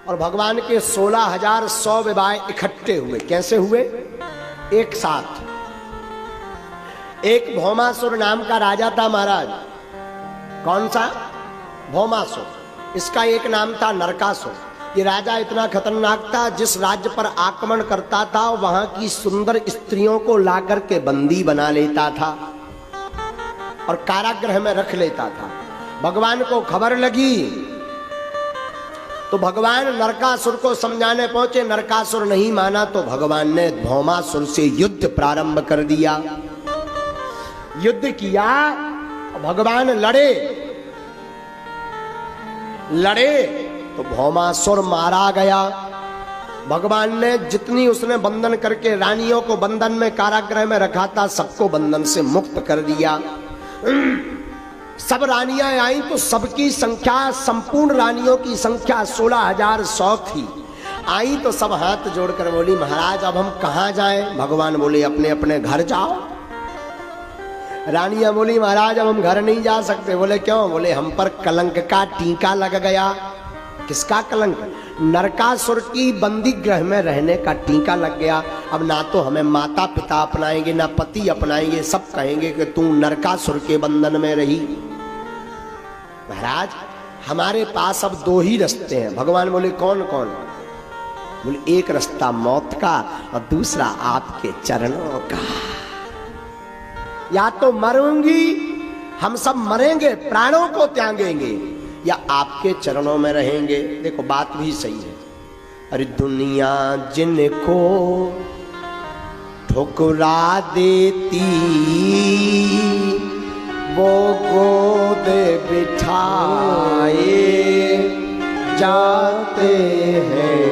और भगवान के 16,100 विवाह इकट्ठे हुए। कैसे हुए? एक साथ। एक भौमासुर नाम का राजा था महाराज। कौन सा? भौमासुर। इसका एक नाम था नरकासुर। ये राजा इतना खतरनाक था, जिस राज्य पर आक्रमण करता था वहां की सुंदर स्त्रियों को लाकर के बंदी बना लेता था और कारागृह में रख लेता था। भगवान को खबर लगी तो भगवान नरकासुर को समझाने पहुंचे। नरकासुर नहीं माना तो भगवान ने भौमासुर से युद्ध प्रारंभ कर दिया। युद्ध किया, भगवान लड़े तो भौमासुर मारा गया। भगवान ने जितनी उसने बंधन करके रानियों को बंधन में कारागृह में रखा था, सबको बंधन से मुक्त कर दिया। सब रानियां आई तो सबकी संख्या, संपूर्ण रानियों की संख्या 16,100 थी। आई तो सब हाथ जोड़कर बोली, महाराज अब हम कहां जाएं? भगवान बोले, अपने अपने घर जाओ। रानियां बोली, महाराज अब हम घर नहीं जा सकते। बोले क्यों? बोले हम पर कलंक का टीका लग गया। किसका कलंक? नरकासुर की बंदी गृह में रहने का टीका लग गया। अब ना तो हमें माता पिता अपनाएंगे, ना पति अपनाएंगे, सब कहेंगे कि तू नरकासुर के बंधन में रही। महाराज हमारे पास अब 2 ही रास्ते हैं। भगवान बोले कौन कौन? बोले एक रास्ता मौत का और दूसरा आपके चरणों का। या तो मरूंगी, हम सब मरेंगे, प्राणों को त्यागेंगे, या आपके चरणों में रहेंगे। देखो बात भी सही है। अरे दुनिया जिनको ठुकरा देती वो गोद बिठाए जाते हैं।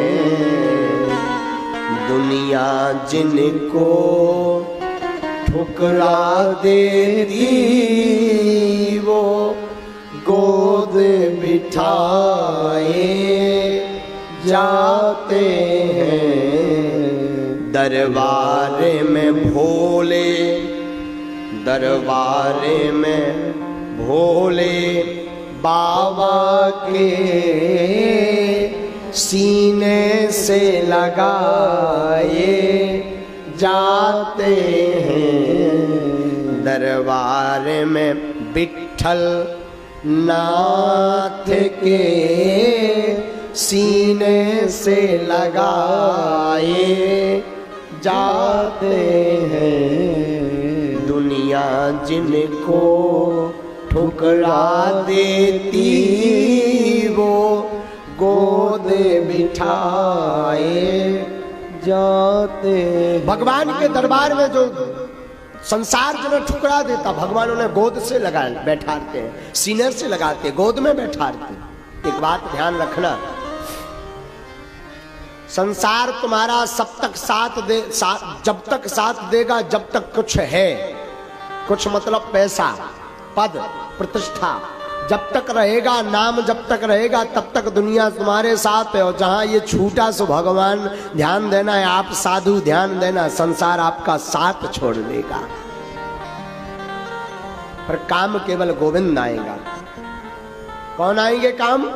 दुनिया जिनको ठुकरा देती वो गोद बिठाए जाते हैं। दरबार में भोले, दरबार में भोले बाबा के सीने से लगाए जाते हैं। दरबार में विट्ठल नाथ के सीने से लगाए जाते हैं। दुनिया जिनको ठुकरा देती वो गोद बिठाए जाते। भगवान के दरबार में जो संसार जो ठुकरा देता, भगवान उन्हें गोद से लगा बैठाते हैं, सीने से लगाते, गोद में बैठाते। एक बात ध्यान रखना, संसार तुम्हारा सब तक जब तक साथ देगा जब तक कुछ है। कुछ मतलब पैसा, पद, प्रतिष्ठा जब तक रहेगा, नाम जब तक रहेगा तब तक दुनिया तुम्हारे साथ है। और जहां ये छूटा सो भगवान ध्यान देना है, आप साधु ध्यान देना, संसार आपका साथ छोड़ देगा। पर काम केवल गोविंद आएगा। कौन आएंगे काम?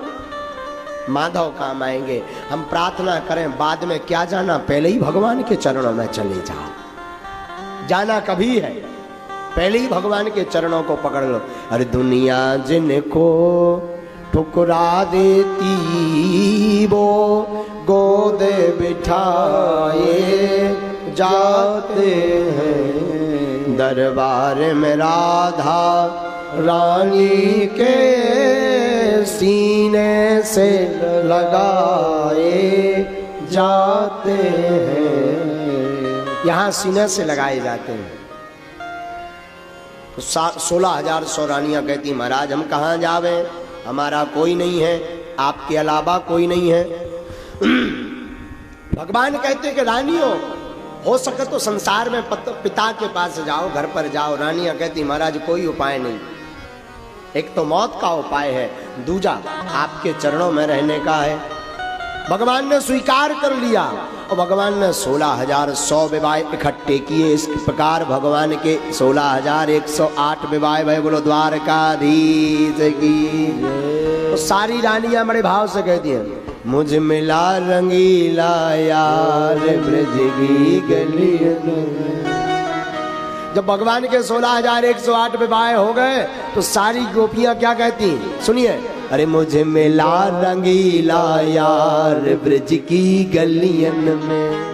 माधव काम आएंगे। हम प्रार्थना करें बाद में क्या जाना, पहले ही भगवान के चरणों में चले जाओ। जाना कभी है, पहले ही भगवान के चरणों को पकड़ लो। अरे दुनिया जिनको ठुकरा देती वो गोद बिठाए जाते हैं। दरबार में राधा रानी के सीने से लगाए जाते हैं। यहाँ सीने से लगाए जाते हैं। तो 16,100 रानियां कहती, महाराज हम कहाँ जावे, हमारा कोई नहीं है, आपके अलावा कोई नहीं है। भगवान कहते कि रानियों हो सके तो संसार में पिता के पास जाओ, घर पर जाओ। रानियां कहती, महाराज कोई उपाय नहीं, एक तो मौत का उपाय है, दूजा आपके चरणों में रहने का है। भगवान ने स्वीकार कर लिया और भगवान ने 16,100 विवाह इकट्ठे किए। इस प्रकार भगवान के 16,108 विवाह भय। बोलो द्वारकाधीश की। तो सारी रानियां बड़े भाव से कहती हैं, मुझ मिला रंगीला यार ब्रज की गलियन में। जब भगवान के 16,108 विवाह हो गए तो सारी गोपियां क्या कहती, सुनिए, अरे मुझे मिला रंगीला यार ब्रज की गलियन में।